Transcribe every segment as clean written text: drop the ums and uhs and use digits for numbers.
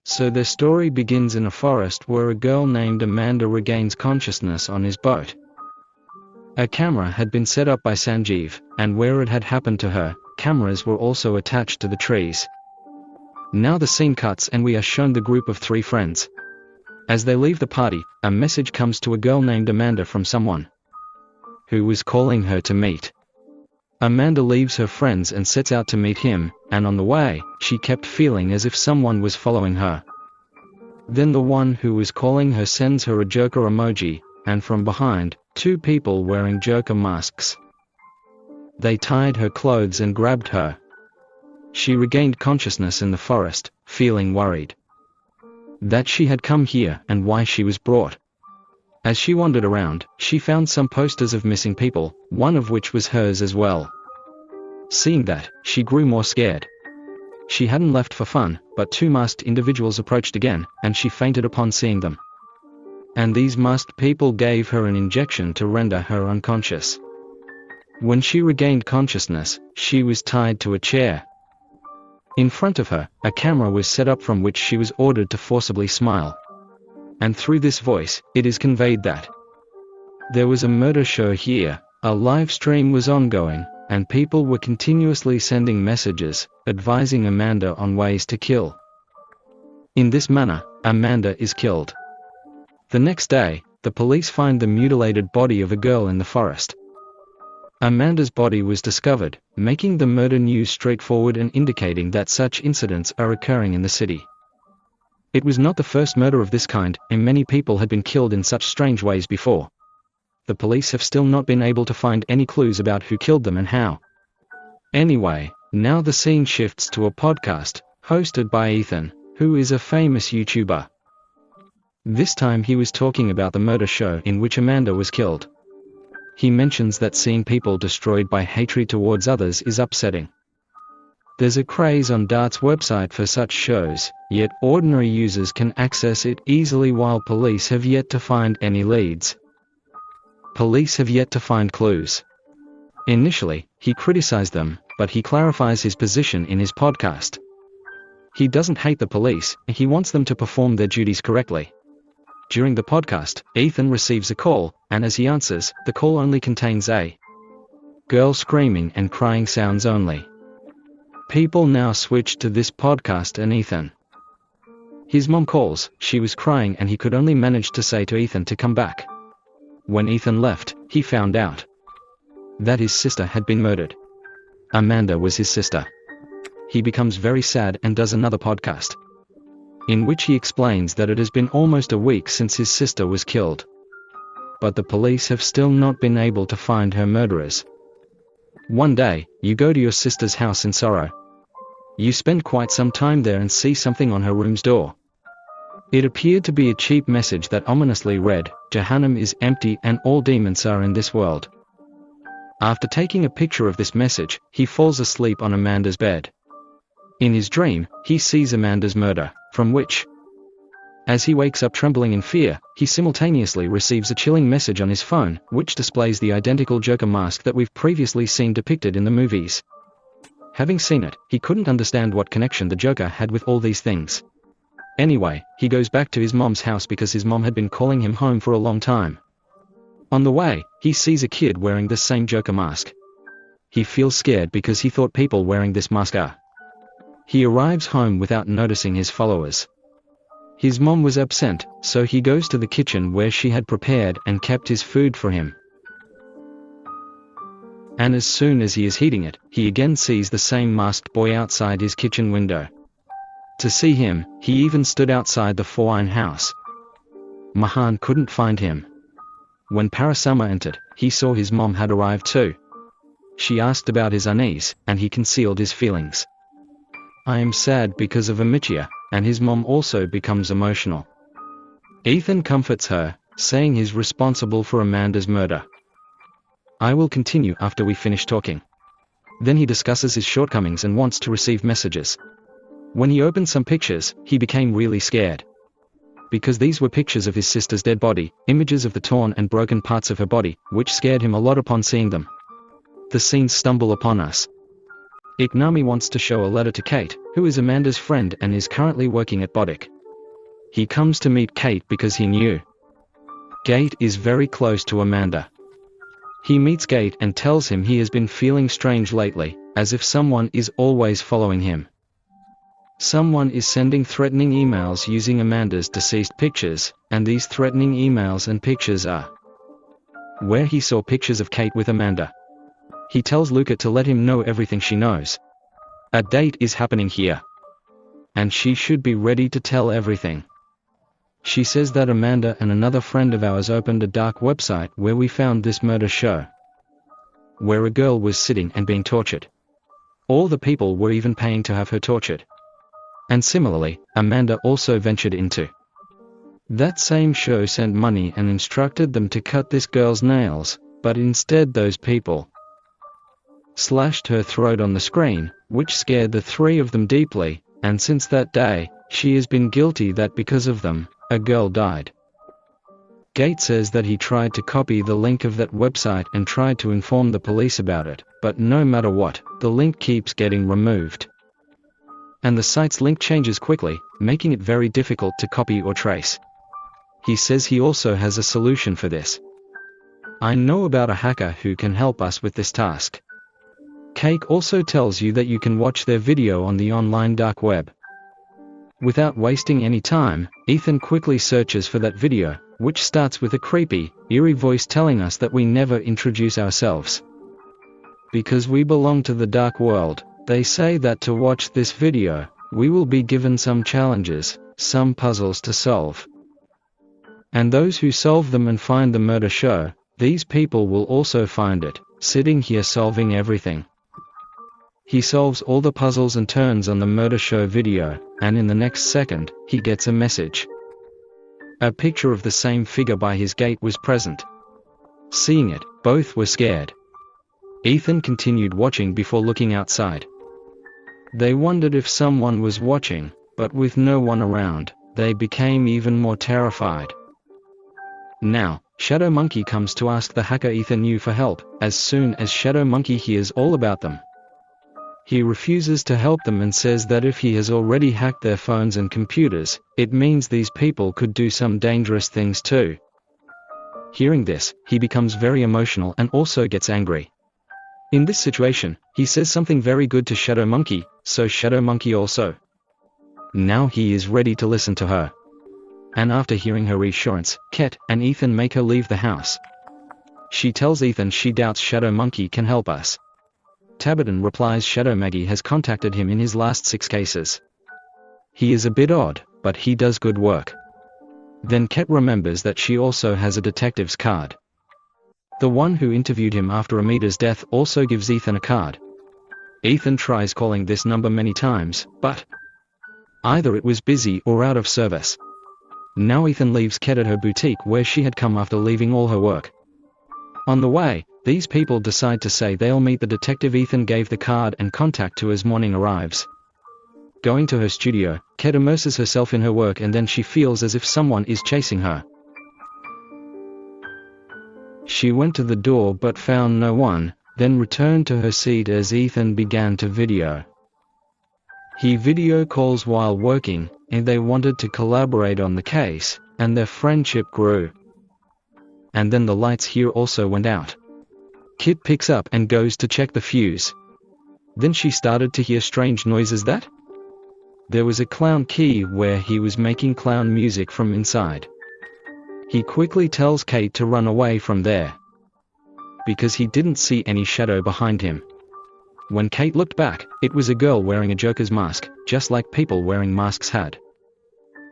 So their story begins in a forest where a girl named Amanda regains consciousness on his boat. A camera had been set up by Sanjeev, and where it had happened to her, cameras were also attached to the trees. Now the scene cuts and we are shown the group of 3 friends. As they leave the party, a message comes to a girl named Amanda from someone who was calling her to meet. Amanda leaves her friends and sets out to meet him, and on the way, she kept feeling as if someone was following her. Then the one who was calling her sends her a Joker emoji, and from behind, 2 people wearing Joker masks. They tied her clothes and grabbed her. She regained consciousness in the forest, feeling worried that she had come here and why she was brought. As she wandered around, she found some posters of missing people, one of which was hers as well. Seeing that, she grew more scared. She hadn't left for fun, but 2 masked individuals approached again, and she fainted upon seeing them. And these masked people gave her an injection to render her unconscious. When she regained consciousness, she was tied to a chair. In front of her, a camera was set up from which she was ordered to forcibly smile. And through this voice, it is conveyed that there was a murder show here, a live stream was ongoing, and people were continuously sending messages, advising Amanda on ways to kill. In this manner, Amanda is killed. The next day, the police find the mutilated body of a girl in the forest. Amanda's body was discovered, making the murder news straightforward and indicating that such incidents are occurring in the city. It was not the first murder of this kind, and many people had been killed in such strange ways before. The police have still not been able to find any clues about who killed them and how. Anyway, now the scene shifts to a podcast, hosted by Ethan, who is a famous YouTuber. This time he was talking about the murder show in which Amanda was killed. He mentions that seeing people destroyed by hatred towards others is upsetting. There's a craze on Dart's website for such shows, yet ordinary users can access it easily while police have yet to find any leads. Police have yet to find clues. Initially, he criticized them, but he clarifies his position in his podcast. He doesn't hate the police, he wants them to perform their duties correctly. During the podcast, Ethan receives a call, and as he answers, the call only contains a girl screaming and crying sounds only. People now switch to this podcast and Ethan. His mom calls, she was crying and he could only manage to say to Ethan to come back. When Ethan left, he found out that his sister had been murdered. Amanda was his sister. He becomes very sad and does another podcast, in which he explains that it has been almost a week since his sister was killed. But the police have still not been able to find her murderers. One day, you go to your sister's house in sorrow. You spend quite some time there and see something on her room's door. It appeared to be a cheap message that ominously read, "Jahannam is empty and all demons are in this world." After taking a picture of this message, he falls asleep on Amanda's bed. In his dream, he sees Amanda's murder, from which, as he wakes up trembling in fear, he simultaneously receives a chilling message on his phone, which displays the identical Joker mask that we've previously seen depicted in the movies. Having seen it, he couldn't understand what connection the Joker had with all these things. Anyway, he goes back to his mom's house because his mom had been calling him home for a long time. On the way, he sees a kid wearing the same Joker mask. He feels scared because he thought people wearing this mask are. He arrives home without noticing his followers. His mom was absent, so he goes to the kitchen where she had prepared and kept his food for him. And as soon as he is heating it, he again sees the same masked boy outside his kitchen window. To see him, he even stood outside the Foine house. Mahan couldn't find him. When Parasama entered, he saw his mom had arrived too. She asked about his unease, and he concealed his feelings. "I am sad because of Amicia," and his mom also becomes emotional. Ethan comforts her, saying he's responsible for Amanda's murder. "I will continue after we finish talking." Then he discusses his shortcomings and wants to receive messages. When he opened some pictures, he became really scared. Because these were pictures of his sister's dead body, images of the torn and broken parts of her body, which scared him a lot upon seeing them. The scenes stumble upon us. Iknami wants to show a letter to Kate, who is Amanda's friend and is currently working at Botic. He comes to meet Kate because he knew Kate is very close to Amanda. He meets Kate and tells him he has been feeling strange lately, as if someone is always following him. Someone is sending threatening emails using Amanda's deceased pictures, and these threatening emails and pictures are where he saw pictures of Kate with Amanda. He tells Luca to let him know everything she knows. A date is happening here, and she should be ready to tell everything. She says that Amanda and another friend of ours opened a dark website where we found this murder show, where a girl was sitting and being tortured. All the people were even paying to have her tortured. And similarly, Amanda also ventured into that same show, sent money and instructed them to cut this girl's nails, but instead those people slashed her throat on the screen, which scared the three of them deeply, and since that day, she has been guilty that because of them, a girl died. Kate says that he tried to copy the link of that website and tried to inform the police about it, but no matter what, the link keeps getting removed. And the site's link changes quickly, making it very difficult to copy or trace. He says he also has a solution for this. I know about a hacker who can help us with this task. Kate also tells you that you can watch their video on the online dark web. Without wasting any time, Ethan quickly searches for that video, which starts with a creepy, eerie voice telling us that we never introduce ourselves. Because we belong to the dark world, they say that to watch this video, we will be given some challenges, some puzzles to solve. And those who solve them and find the murder show, these people will also find it, sitting here solving everything. He solves all the puzzles and turns on the murder show video, and in the next second, he gets a message. A picture of the same figure by his gate was present. Seeing it, both were scared. Ethan continued watching before looking outside. They wondered if someone was watching, but with no one around, they became even more terrified. Now, Shadow Monkey comes to ask the hacker Ethan knew for help, as soon as Shadow Monkey hears all about them. He refuses to help them and says that if he has already hacked their phones and computers, it means these people could do some dangerous things too. Hearing this, he becomes very emotional and also gets angry. In this situation, he says something very good to Shadow Monkey, so Shadow Monkey also. Now he is ready to listen to her. And after hearing her reassurance, Kate and Ethan make her leave the house. She tells Ethan she doubts Shadow Monkey can help us. Tabaton replies Shadow Maggie has contacted him in his last 6 cases. He is a bit odd, but he does good work. Then Kate remembers that she also has a detective's card. The one who interviewed him after Amita's death also gives Ethan a card. Ethan tries calling this number many times, but either it was busy or out of service. Now Ethan leaves Kate at her boutique where she had come after leaving all her work. On the way, these people decide to say they'll meet the detective Ethan gave the card and contact to as morning arrives. Going to her studio, Kate immerses herself in her work and then she feels as if someone is chasing her. She went to the door but found no one, then returned to her seat as Ethan began to video. He video calls while working, and they wanted to collaborate on the case, and their friendship grew. And then the lights here also went out. Kit picks up and goes to check the fuse. Then she started to hear strange noises that there was a clown key where he was making clown music from inside. He quickly tells Kate to run away from there, because he didn't see any shadow behind him. When Kate looked back, it was a girl wearing a Joker's mask, just like people wearing masks had.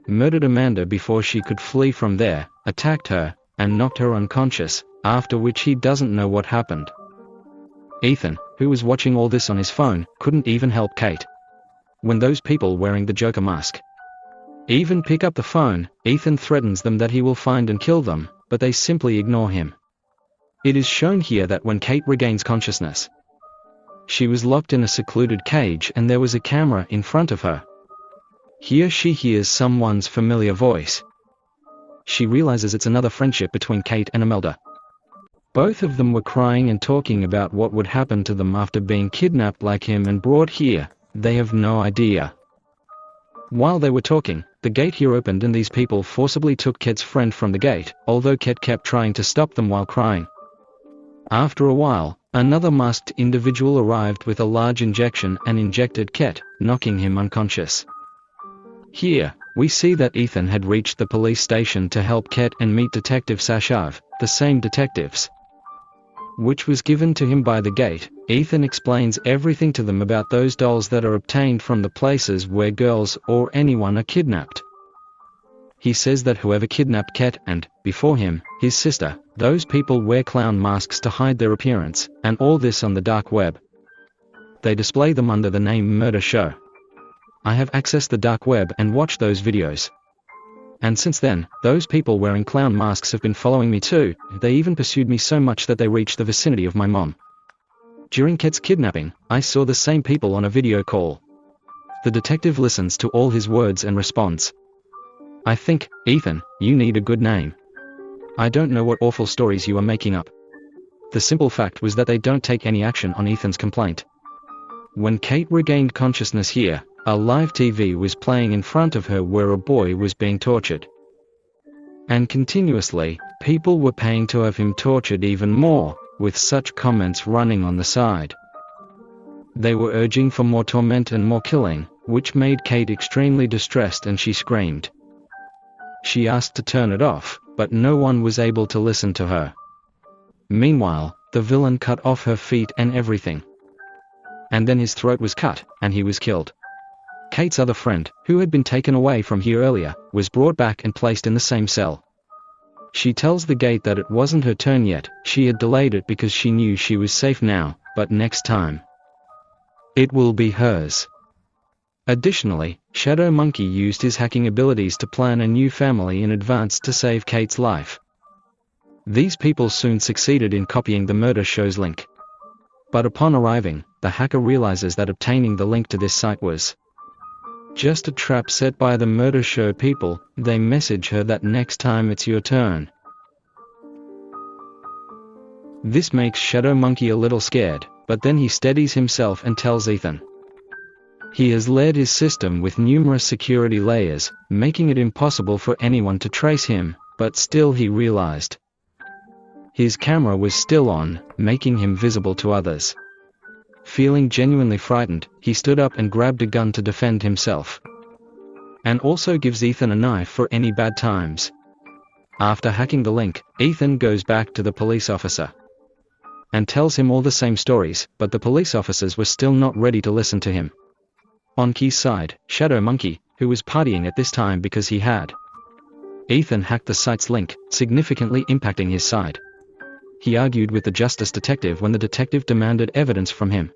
Murdered Amanda before she could flee from there, attacked her, and knocked her unconscious, after which he doesn't know what happened. Ethan, who was watching all this on his phone, couldn't even help Kate. When those people wearing the Joker mask even pick up the phone, Ethan threatens them that he will find and kill them, but they simply ignore him. It is shown here that when Kate regains consciousness, she was locked in a secluded cage and there was a camera in front of her. Here she hears someone's familiar voice. She realizes it's another friendship between Kate and Imelda. Both of them were crying and talking about what would happen to them after being kidnapped like him and brought here. They have no idea While they were talking, the gate here opened and these people forcibly took Ket's friend from the gate, although Ket kept trying to stop them while crying. After a while, another masked individual arrived with a large injection and injected Ket, knocking him unconscious. Here, we see that Ethan had reached the police station to help Ket and meet Detective Sashav, the same detectives, which was given to him by the gate. Ethan explains everything to them about those dolls that are obtained from the places where girls or anyone are kidnapped. He says that whoever kidnapped Ket and, before him, his sister, those people wear clown masks to hide their appearance, and all this on the dark web. They display them under the name Murder Show. I have accessed the dark web and watched those videos. And since then, those people wearing clown masks have been following me too. They even pursued me so much that they reached the vicinity of my mom. During Ket's kidnapping, I saw the same people on a video call. The detective listens to all his words and responds, "I think, Ethan, you need a good name. I don't know what awful stories you are making up." The simple fact was that they don't take any action on Ethan's complaint. When Kate regained consciousness here, a live TV was playing in front of her where a boy was being tortured. And continuously, people were paying to have him tortured even more, with such comments running on the side. They were urging for more torment and more killing, which made Kate extremely distressed and she screamed. She asked to turn it off, but no one was able to listen to her. Meanwhile, the villain cut off her feet and everything. And then his throat was cut, and he was killed. Kate's other friend, who had been taken away from here earlier, was brought back and placed in the same cell. She tells the gate that it wasn't her turn yet, she had delayed it because she knew she was safe now, but next time, it will be hers. Additionally, Shadow Monkey used his hacking abilities to plan a new family in advance to save Kate's life. These people soon succeeded in copying the Murder Show's link. But upon arriving, the hacker realizes that obtaining the link to this site was just a trap set by the Murder Show people. They message her that next time it's your turn. This makes Shadow Monkey a little scared, but then he steadies himself and tells Ethan he has layered his system with numerous security layers, making it impossible for anyone to trace him, but still he realized his camera was still on, making him visible to others. Feeling genuinely frightened, he stood up and grabbed a gun to defend himself. And also gives Ethan a knife for any bad times. After hacking the link, Ethan goes back to the police officer and tells him all the same stories, but the police officers were still not ready to listen to him. On Key's side, Shadow Monkey, who was partying at this time because he had Ethan hacked the site's link, significantly impacting his side. He argued with the justice detective when the detective demanded evidence from him.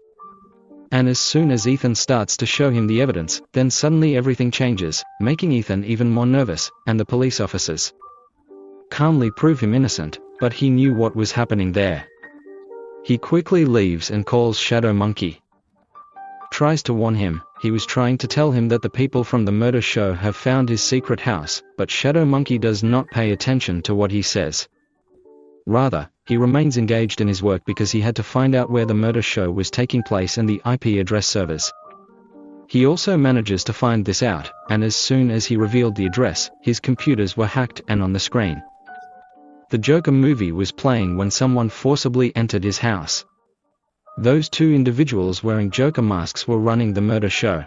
And as soon as Ethan starts to show him the evidence, then suddenly everything changes, making Ethan even more nervous, and the police officers calmly prove him innocent, but he knew what was happening there. He quickly leaves and calls Shadow Monkey. Tries to warn him. He was trying to tell him that the people from the Murder Show have found his secret house, but Shadow Monkey does not pay attention to what he says. Rather, he remains engaged in his work because he had to find out where the Murder Show was taking place and the IP address servers. He also manages to find this out, and as soon as he revealed the address, his computers were hacked and on the screen. The Joker movie was playing when someone forcibly entered his house. Those two individuals wearing Joker masks were running the Murder Show.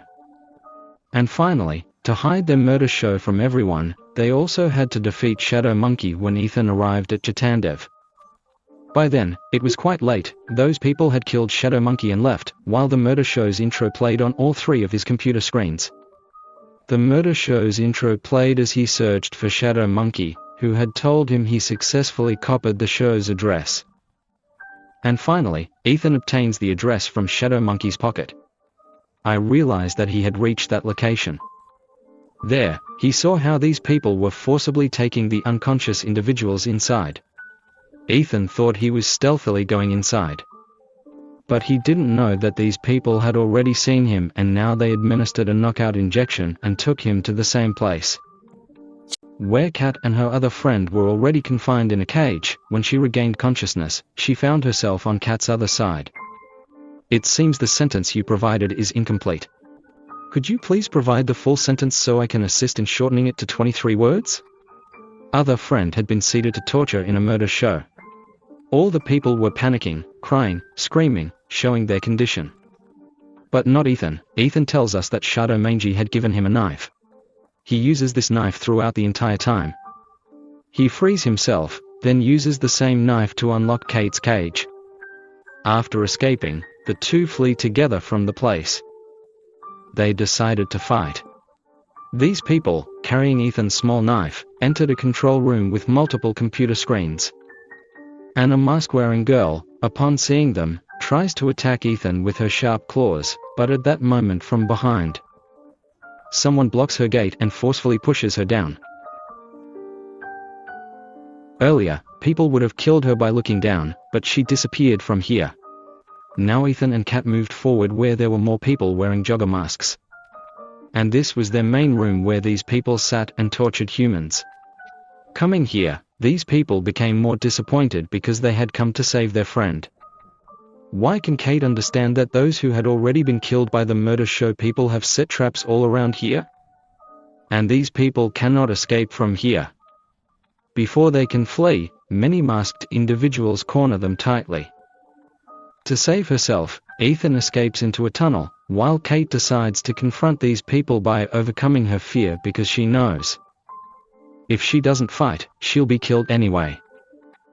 And finally, to hide their Murder Show from everyone, they also had to defeat Shadow Monkey when Ethan arrived at Chitandev. By then, it was quite late. Those people had killed Shadow Monkey and left, while the Murder Show's intro played on all three of his computer screens. The Murder Show's intro played as he searched for Shadow Monkey, who had told him he successfully copied the show's address. And finally, Ethan obtains the address from Shadow Monkey's pocket. I realized that he had reached that location. There, he saw how these people were forcibly taking the unconscious individuals inside. Ethan thought he was stealthily going inside. But he didn't know that these people had already seen him and now they administered a knockout injection and took him to the same place where Kat and her other friend were already confined in a cage. When she regained consciousness, she found herself on Kat's other side. It seems the sentence you provided is incomplete. Could you please provide the full sentence so I can assist in shortening it to 23 words? Other friend had been seated to torture in a murder show. All the people were panicking, crying, screaming, showing their condition. But not Ethan. Ethan tells us that Shadow Mangy had given him a knife. He uses this knife throughout the entire time. He frees himself, then uses the same knife to unlock Kate's cage. After escaping, the two flee together from the place. They decided to fight. These people, carrying Ethan's small knife, entered a control room with multiple computer screens. And a mask-wearing girl, upon seeing them, tries to attack Ethan with her sharp claws, but at that moment from behind, someone blocks her gate and forcefully pushes her down. Earlier, people would have killed her by looking down, but she disappeared from here. Now Ethan and Kat moved forward where there were more people wearing jogger masks. And this was their main room where these people sat and tortured humans. Coming here, these people became more disappointed because they had come to save their friend. Why can Kate understand that those who had already been killed by the murder show people have set traps all around here? And these people cannot escape from here. Before they can flee, many masked individuals corner them tightly. To save herself, Ethan escapes into a tunnel, while Kate decides to confront these people by overcoming her fear because she knows if she doesn't fight, she'll be killed anyway.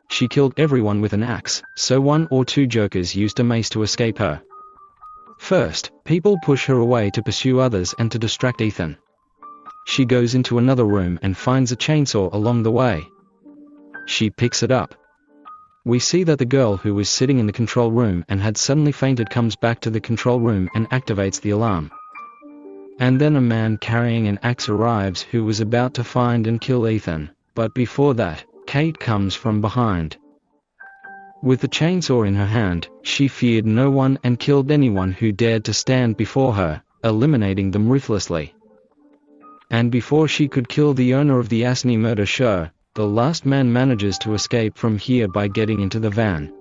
She killed everyone with an axe, so one or two jokers used a mace to escape her. First, people push her away to pursue others and to distract Ethan. She goes into another room and finds a chainsaw along the way. She picks it up. We see that the girl who was sitting in the control room and had suddenly fainted comes back to the control room and activates the alarm. And then a man carrying an axe arrives who was about to find and kill Ethan, but before that, Kate comes from behind. With the chainsaw in her hand, she feared no one and killed anyone who dared to stand before her, eliminating them ruthlessly. And before she could kill the owner of the Asni murder show, the last man manages to escape from here by getting into the van.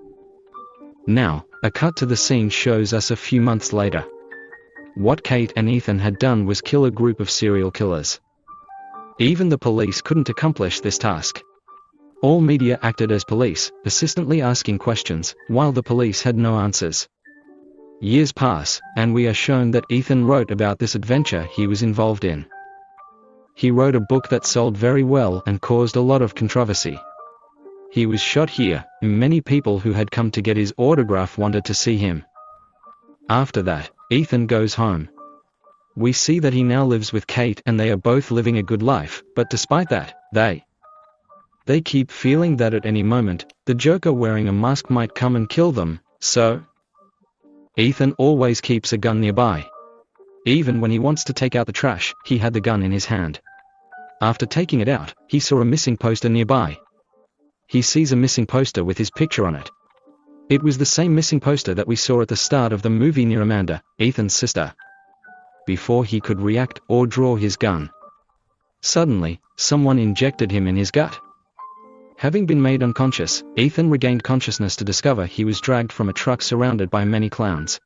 Now, a cut to the scene shows us a few months later. What Kate and Ethan had done was kill a group of serial killers. Even the police couldn't accomplish this task. All media acted as police, persistently asking questions, while the police had no answers. Years pass, and we are shown that Ethan wrote about this adventure he was involved in. He wrote a book that sold very well and caused a lot of controversy. He was shot here, and many people who had come to get his autograph wanted to see him. After that, Ethan goes home. We see that he now lives with Kate and they are both living a good life, but despite that, they keep feeling that at any moment, the Joker wearing a mask might come and kill them, so Ethan always keeps a gun nearby. Even when he wants to take out the trash, he had the gun in his hand. After taking it out, he saw a missing poster nearby. He sees a missing poster with his picture on it. It was the same missing poster that we saw at the start of the movie near Amanda, Ethan's sister. Before he could react or draw his gun, suddenly, someone injected him in his gut. Having been made unconscious, Ethan regained consciousness to discover he was dragged from a truck surrounded by many clowns.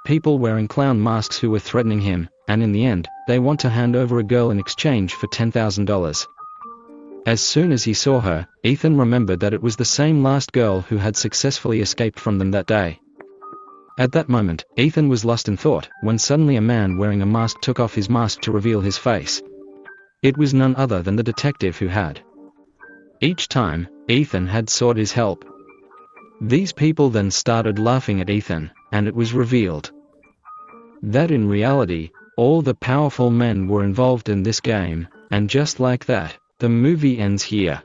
People wearing clown masks who were threatening him, and in the end, they want to hand over a girl in exchange for $10,000. As soon as he saw her, Ethan remembered that it was the same last girl who had successfully escaped from them that day. At that moment, Ethan was lost in thought, when suddenly a man wearing a mask took off his mask to reveal his face. It was none other than the detective who had. Each time, Ethan had sought his help. These people then started laughing at Ethan, and it was revealed that in reality, all the powerful men were involved in this game, and just like that, the movie ends here.